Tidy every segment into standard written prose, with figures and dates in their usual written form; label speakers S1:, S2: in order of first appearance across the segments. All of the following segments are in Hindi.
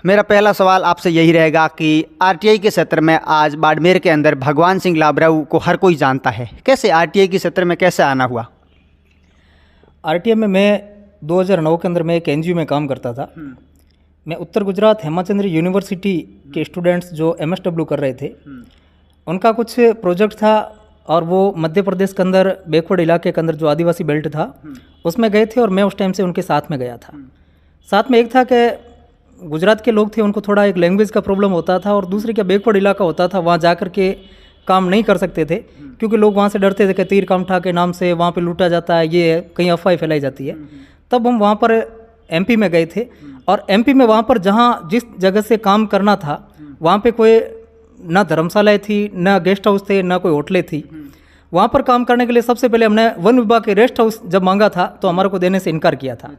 S1: मेरा पहला सवाल आपसे यही रहेगा कि आरटीआई के क्षेत्र में आज बाड़मेर के अंदर भगवान सिंह लाबराऊ को हर कोई जानता है। कैसे आरटीआई के क्षेत्र में कैसे आना हुआ?
S2: आरटीआई में मैं 2009 के अंदर मैं एक एनजीओ में काम करता था। मैं उत्तर गुजरात हेमाचंद्र यूनिवर्सिटी के स्टूडेंट्स जो एमएसडब्ल्यू कर रहे थे, उनका कुछ प्रोजेक्ट था और वो मध्य प्रदेश के अंदर बैकवर्ड इलाके के अंदर जो आदिवासी बेल्ट था उसमें गए थे और मैं उस टाइम से उनके साथ में गया था। साथ में एक था कि गुजरात के लोग थे, उनको थोड़ा एक लैंग्वेज का प्रॉब्लम होता था और दूसरे क्या बैकवर्ड इलाका होता था, वहाँ जा कर के काम नहीं कर सकते थे क्योंकि लोग वहाँ से डरते थे कि तीर कामठा के नाम से वहाँ पे लूटा जाता है, ये कहीं अफवाह फैलाई जाती है। तब हम वहाँ पर एमपी में गए थे और एमपी में वहाँ पर जहाँ जिस जगह से काम करना था वहाँ पे कोई ना धर्मशालाएँ थी, ना गेस्ट हाउस थे, ना कोई होटलें थी। वहाँ पर काम करने के लिए सबसे पहले हमने वन विभाग के रेस्ट हाउस जब मांगा था तो हमारे को देने से इनकार किया था।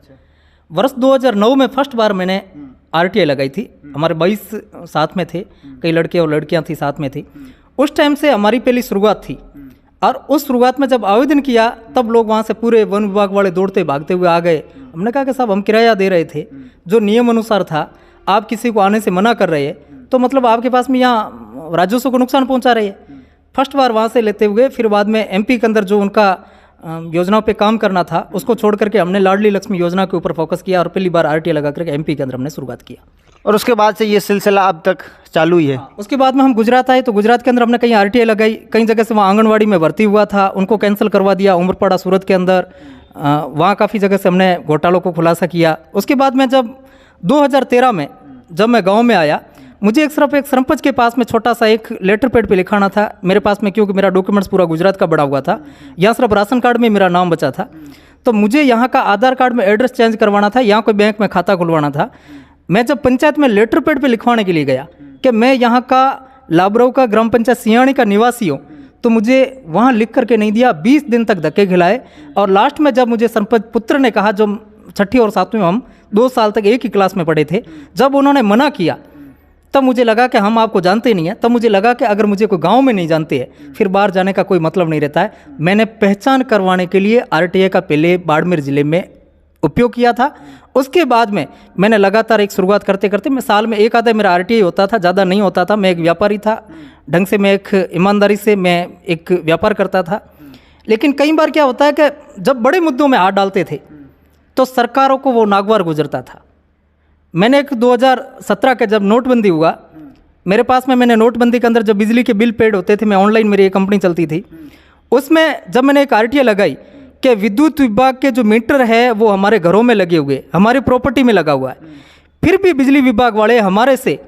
S2: वर्ष 2009 में फर्स्ट बार मैंने आरटीआई लगाई थी। हमारे 22 साथ में थे, कई लड़के और लड़कियां थी साथ में थी। उस टाइम से हमारी पहली शुरुआत थी और उस शुरुआत में जब आवेदन किया तब लोग वहाँ से पूरे वन विभाग वाले दौड़ते भागते हुए आ गए। हमने कहा कि साहब हम किराया दे रहे थे जो नियम अनुसार था, आप किसी को आने से मना कर रहे हैं तो मतलब आपके पास में यहाँ राजस्व को नुकसान पहुँचा रहे हैं। फर्स्ट बार वहाँ से लेते हुए फिर बाद में एमपी के अंदर जो उनका योजनाओं पे काम करना था उसको छोड़ करके हमने लाडली लक्ष्मी योजना के ऊपर फोकस किया और पहली बार आरटीआई लगा करके एमपी के अंदर हमने शुरुआत किया
S1: और उसके बाद से ये सिलसिला अब तक चालू ही है।
S2: उसके बाद में हम गुजरात आए तो गुजरात के अंदर हमने कहीं आरटीआई लगाई, कई जगह से वहाँ आंगनवाड़ी में भर्ती हुआ था, उनको कैंसिल करवा दिया। उमरपाड़ा सूरत के अंदर वहाँ काफ़ी जगह से हमने घोटालों को खुलासा किया। उसके बाद में जब 2013 में जब मैं गाँव में आया, मुझे एक सरपंच के पास में छोटा सा एक लेटर पैड पे लिखाना था मेरे पास में, क्योंकि मेरा डॉक्यूमेंट्स पूरा गुजरात का बड़ा हुआ था। यहाँ सिर्फ राशन कार्ड में मेरा नाम बचा था, तो मुझे यहाँ का आधार कार्ड में एड्रेस चेंज करवाना था, यहाँ कोई बैंक में खाता खुलवाना था। मैं जब पंचायत में लेटर पैड पे लिखवाने के लिए गया कि मैं यहाँ का लाबराऊ का ग्राम पंचायत सियाणी का निवासी हूँ, तो मुझे वहाँ लिख करके नहीं दिया। 20 दिन तक धक्के खिलाए और लास्ट में जब मुझे सरपंच पुत्र ने कहा, जो 6ठी और 7वीं में हम 2 साल तक एक ही क्लास में पढ़े थे, जब उन्होंने मना किया तब मुझे लगा कि हम आपको जानते नहीं हैं। तब मुझे लगा कि अगर मुझे कोई गांव में नहीं जानते हैं फिर बाहर जाने का कोई मतलब नहीं रहता है। मैंने पहचान करवाने के लिए आरटीआई का पहले बाड़मेर ज़िले में उपयोग किया था। उसके बाद में मैंने लगातार एक शुरुआत करते करते मैं साल में एक आधा मेरा आरटीआई होता था, ज़्यादा नहीं होता था। मैं एक व्यापारी था, ढंग से मैं एक ईमानदारी से मैं एक व्यापार करता था। लेकिन कई बार क्या होता है कि जब बड़े मुद्दों में हाथ डालते थे तो सरकारों को वो नागवार गुजरता था। मैंने एक 2017 के जब नोटबंदी हुआ, मेरे पास में मैंने नोटबंदी के अंदर जब बिजली के बिल पेड होते थे, मैं ऑनलाइन मेरी एक कंपनी चलती थी, उसमें जब मैंने एक आरटीआई लगाई कि विद्युत विभाग के जो मीटर है वो हमारे घरों में लगे हुए, हमारी प्रॉपर्टी में लगा हुआ है, फिर भी बिजली विभाग वाले हमारे से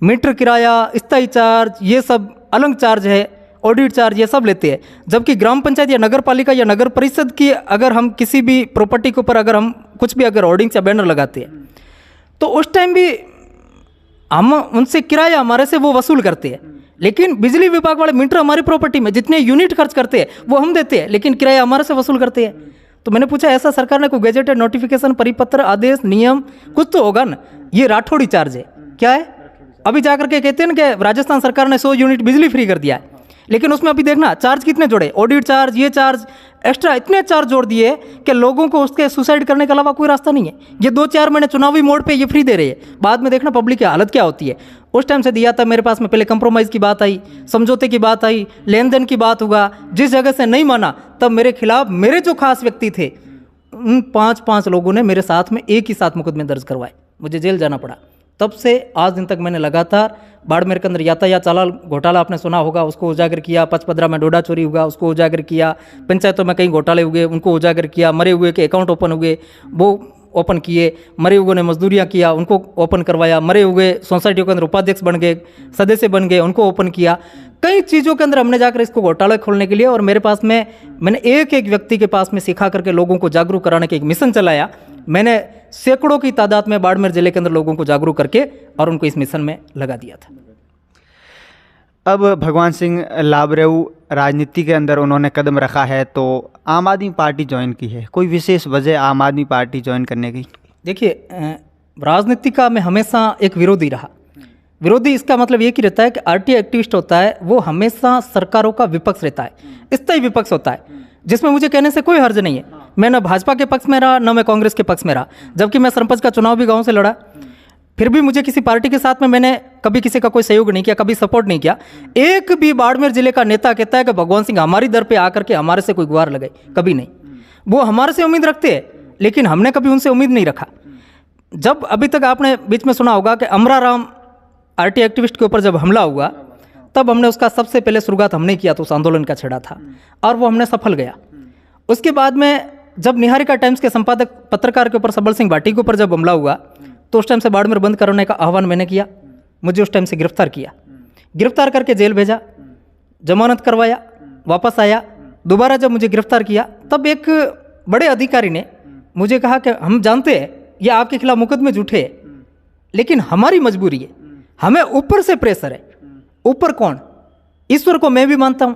S2: मीटर किराया, स्थायी चार्ज, ये सब अलग चार्ज है, ऑडिट चार्ज, ये सब लेते हैं। जबकि ग्राम पंचायत या नगर पालिका या नगर परिषद की अगर हम किसी भी प्रॉपर्टी के ऊपर अगर हम कुछ भी अगर होर्डिंग्स या बैनर लगाते हैं तो उस टाइम भी हम उनसे किराया हमारे से वो वसूल करते हैं। लेकिन बिजली विभाग वाले मीटर हमारी प्रॉपर्टी में जितने यूनिट खर्च करते हैं वो हम देते हैं, लेकिन किराया हमारे से वसूल करते हैं। तो मैंने पूछा ऐसा सरकार ने कोई गैजेटेड नोटिफिकेशन, परिपत्र, आदेश, नियम कुछ तो होगा ना? ये राठौड़ी चार्ज है, क्या है? अभी जाकर के कहते हैं ना कि राजस्थान सरकार ने 100 यूनिट बिजली फ्री कर दिया है, लेकिन उसमें अभी देखना चार्ज कितने जोड़े, ऑडिट चार्ज, ये चार्ज, एक्स्ट्रा इतने चार्ज जोड़ दिए कि लोगों को उसके सुसाइड करने के अलावा कोई रास्ता नहीं है। ये 2-4 महीने चुनावी मोड पे ये फ्री दे रहे हैं, बाद में देखना पब्लिक की हालत क्या होती है। उस टाइम से दिया था, मेरे पास में पहले कंप्रोमाइज़ की बात आई, समझौते की बात आई, लेन देन की बात हुआ। जिस जगह से नहीं माना तब मेरे खिलाफ मेरे जो खास व्यक्ति थे उन 5 लोगों ने मेरे साथ में एक ही साथ मुकदमे दर्ज करवाए, मुझे जेल जाना पड़ा। तब से आज दिन तक मैंने लगातार बाड़मेर के अंदर यातायात चालान घोटाला आपने सुना होगा, उसको उजागर किया। 5-15 में डोडा चोरी हुआ, उसको उजागर किया। पंचायतों में कई घोटाले हुए, उनको उजागर किया। मरे हुए के अकाउंट ओपन हुए, वो ओपन किए। मरे हुए ने मजदूरियाँ किया, उनको ओपन करवाया। मरे हुए सोसाइटियों के अंदर उपाध्यक्ष बन गए, सदस्य बन गए, उनको ओपन किया। कई चीज़ों के अंदर हमने जाकर इसको घोटाला खोलने के लिए, और मेरे पास में मैंने एक व्यक्ति के पास में सिखा करके लोगों को जागरूक कराने का एक मिशन चलाया। मैंने सैकड़ों की तादाद में बाड़मेर जिले के अंदर लोगों को जागरूक करके और उनको इस मिशन में लगा दिया था।
S1: अब भगवान सिंह लाबराऊ राजनीति के अंदर उन्होंने कदम रखा है, तो आम आदमी पार्टी ज्वाइन की है, कोई विशेष वजह आम आदमी पार्टी ज्वाइन करने की?
S2: देखिए, राजनीति का मैं हमेशा एक विरोधी रहा। विरोधी इसका मतलब ये कि रहता है कि आरटीआई एक्टिविस्ट होता है वो हमेशा सरकारों का विपक्ष रहता है, स्थायी विपक्ष होता है, जिसमें मुझे कहने से कोई हर्ज नहीं है। मैं न भाजपा के पक्ष में रहा, न मैं कांग्रेस के पक्ष में रहा। जबकि मैं सरपंच का चुनाव भी गाँव से लड़ा, फिर भी मुझे किसी पार्टी के साथ में मैंने कभी किसी का कोई सहयोग नहीं किया, कभी सपोर्ट नहीं किया। एक भी बाड़मेर जिले का नेता कहता है कि भगवान सिंह हमारी दर पे आकर के हमारे से कोई गुहार लगाई, कभी नहीं। वो हमारे से उम्मीद रखते हैं, लेकिन हमने कभी उनसे उम्मीद नहीं रखा। जब अभी तक आपने बीच में सुना होगा कि अमराराम आरटी एक्टिविस्ट के ऊपर जब हमला हुआ, तब हमने उसका सबसे पहले शुरुआत हमने किया, तो उस आंदोलन का छेड़ा था और वो हमने सफल गया। उसके बाद में जब निहारिका टाइम्स के संपादक पत्रकार के ऊपर सबल सिंह भाटी के ऊपर जब हमला हुआ, तो उस टाइम से बाड़मेर बंद करने का आह्वान मैंने किया। मुझे उस टाइम से गिरफ्तार किया, गिरफ्तार करके जेल भेजा, जमानत करवाया, वापस आया। दोबारा जब मुझे गिरफ्तार किया, तब एक बड़े अधिकारी ने मुझे कहा कि हम जानते हैं ये आपके खिलाफ मुकदमे झूठे हैं, लेकिन हमारी मजबूरी है, हमें ऊपर से प्रेशर है। ऊपर कौन? ईश्वर को मैं भी मानता हूं,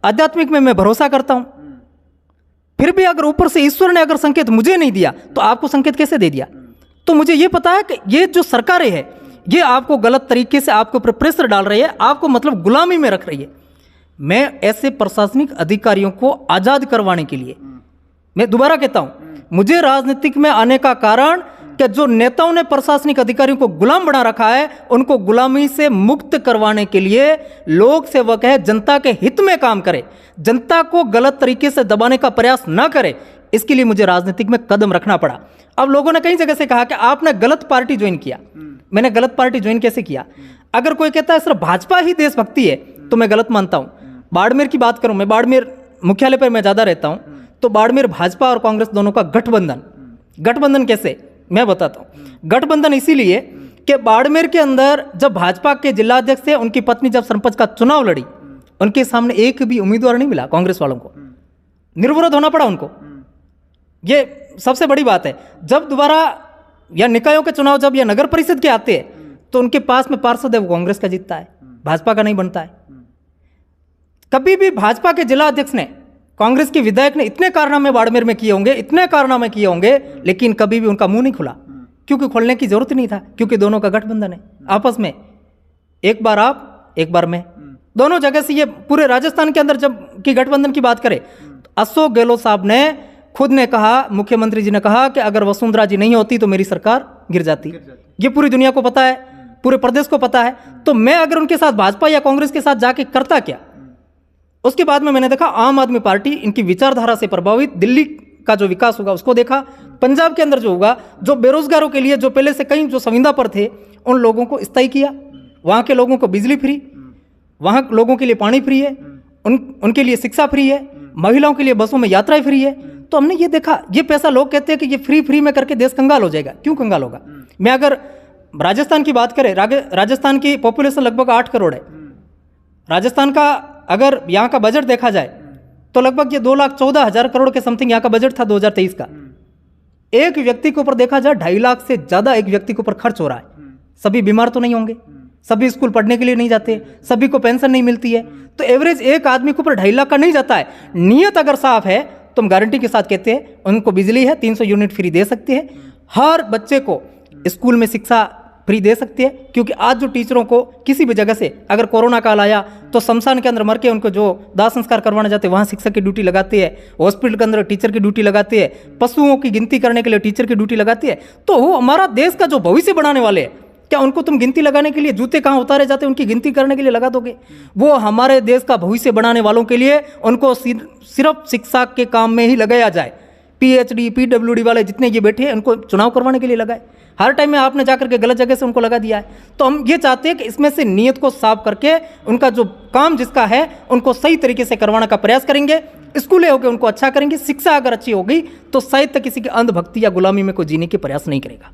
S2: आध्यात्मिक में मैं भरोसा करता हूं, फिर भी अगर ऊपर से ईश्वर ने अगर संकेत मुझे नहीं दिया तो आपको संकेत कैसे दे दिया? तो मुझे ये पता है कि ये जो सरकारें हैं ये आपको गलत तरीके से आपके ऊपर प्रेशर डाल रही है, आपको मतलब गुलामी में रख रही है। मैं ऐसे प्रशासनिक अधिकारियों को आज़ाद करवाने के लिए, मैं दोबारा कहता हूं, मुझे राजनीतिक में आने का कारण कि जो नेताओं ने प्रशासनिक अधिकारियों को गुलाम बना रखा है, उनको गुलामी से मुक्त करवाने के लिए लोक सेवक है, जनता के हित में काम करे, जनता को गलत तरीके से दबाने का प्रयास ना करे। इसके लिए मुझे राजनीतिक में कदम रखना पड़ा। अब लोगों ने कई जगह से कहा कि आपने गलत पार्टी ज्वाइन किया। मैंने गलत पार्टी ज्वाइन कैसे किया? अगर कोई कहता है सिर्फ भाजपा ही देशभक्ति है तो मैं गलत मानता हूं। बाड़मेर की बात करूं, मैं बाड़मेर मुख्यालय पर मैं ज़्यादा रहता हूं, तो बाड़मेर भाजपा और कांग्रेस दोनों का गठबंधन। गठबंधन कैसे मैं बताता हूं। गठबंधन इसीलिए कि बाड़मेर के अंदर जब भाजपा के जिलाध्यक्ष थे, उनकी पत्नी जब सरपंच का चुनाव लड़ी, उनके सामने एक भी उम्मीदवार नहीं मिला कांग्रेस वालों को, निर्विरोध होना पड़ा उनको। ये सबसे बड़ी बात है। जब दोबारा या निकायों के चुनाव जब या नगर परिषद के आते हैं तो उनके पास में पार्षद है वो कांग्रेस का जीतता है, भाजपा का नहीं बनता है। कभी भी भाजपा के जिला अध्यक्ष ने, कांग्रेस के विधायक ने इतने कारनामे बाड़मेर में किए होंगे, इतने कारनामे किए होंगे, लेकिन कभी भी उनका मुंह नहीं खुला, क्योंकि खोलने की जरूरत नहीं था, क्योंकि दोनों का गठबंधन है आपस में। एक बार आप, एक बार मैं, दोनों जगह से। ये पूरे राजस्थान के अंदर जब की गठबंधन की बात करें, अशोक गहलोत साहब ने खुद ने कहा, मुख्यमंत्री जी ने कहा कि अगर वसुंधरा जी नहीं होती तो मेरी सरकार गिर जाती। ये पूरी दुनिया को पता है, पूरे प्रदेश को पता है। तो मैं अगर उनके साथ भाजपा या कांग्रेस के साथ जाके करता क्या? उसके बाद में मैंने देखा आम आदमी पार्टी इनकी विचारधारा से प्रभावित, दिल्ली का जो विकास होगा उसको देखा, पंजाब के अंदर जो होगा, जो बेरोजगारों के लिए जो पहले से कई जो संविदा पर थे उन लोगों को स्थायी किया, वहाँ के लोगों को बिजली फ्री, वहाँ लोगों के लिए पानी फ्री है, उनके लिए शिक्षा फ्री है, महिलाओं के लिए बसों में यात्राएं फ्री है। तो हमने ये देखा, ये पैसा लोग कहते हैं कि ये फ्री में करके देश कंगाल हो जाएगा। क्यों कंगाल होगा? मैं अगर राजस्थान की बात करें, राजस्थान की पॉपुलेशन लगभग 8 करोड़ है। राजस्थान का अगर यहाँ का बजट देखा जाए तो लगभग ये 2,14,000 करोड़ के समथिंग यहाँ का बजट था 2023 का। एक व्यक्ति के ऊपर देखा जाए 2.5 लाख से ज्यादा एक व्यक्ति के ऊपर खर्च हो रहा है। सभी बीमार तो नहीं होंगे, सभी स्कूल पढ़ने के लिए नहीं जाते, सभी को पेंशन नहीं मिलती है, तो एवरेज एक आदमी के ऊपर 2.5 लाख का नहीं जाता है। नीयत अगर साफ है तो हम गारंटी के साथ कहते हैं उनको बिजली है 300 यूनिट फ्री दे सकते हैं, हर बच्चे को स्कूल में शिक्षा फ्री दे सकते हैं। क्योंकि आज जो टीचरों को किसी भी जगह से अगर कोरोना काल आया तो शमशान के अंदर मर के उनको जो दाह संस्कार करवाने जाते हैं वहाँ शिक्षक की ड्यूटी लगाते हैं, हॉस्पिटल के अंदर टीचर की ड्यूटी लगाते हैं, पशुओं की गिनती करने के लिए टीचर की ड्यूटी लगाती है। तो वो हमारा देश का जो भविष्य बनाने वाले हैं, क्या उनको तुम गिनती लगाने के लिए, जूते कहाँ उतारे जाते हैं उनकी गिनती करने के लिए लगा दोगे? वो हमारे देश का भविष्य बनाने वालों के लिए उनको सिर्फ शिक्षा के काम में ही लगाया जाए। PhD PWD वाले जितने ये बैठे हैं उनको चुनाव करवाने के लिए लगाए। हर टाइम में आपने जाकर के गलत जगह से उनको लगा दिया है। तो हम ये चाहते हैं कि इसमें से नीयत को साफ करके उनका जो काम जिसका है उनको सही तरीके से करवाने का प्रयास करेंगे। स्कूलें होगी उनको अच्छा करेंगे, शिक्षा अगर अच्छी होगी तो शायद तक किसी की अंधभक्ति या गुलामी में कोई जीने के प्रयास नहीं करेगा।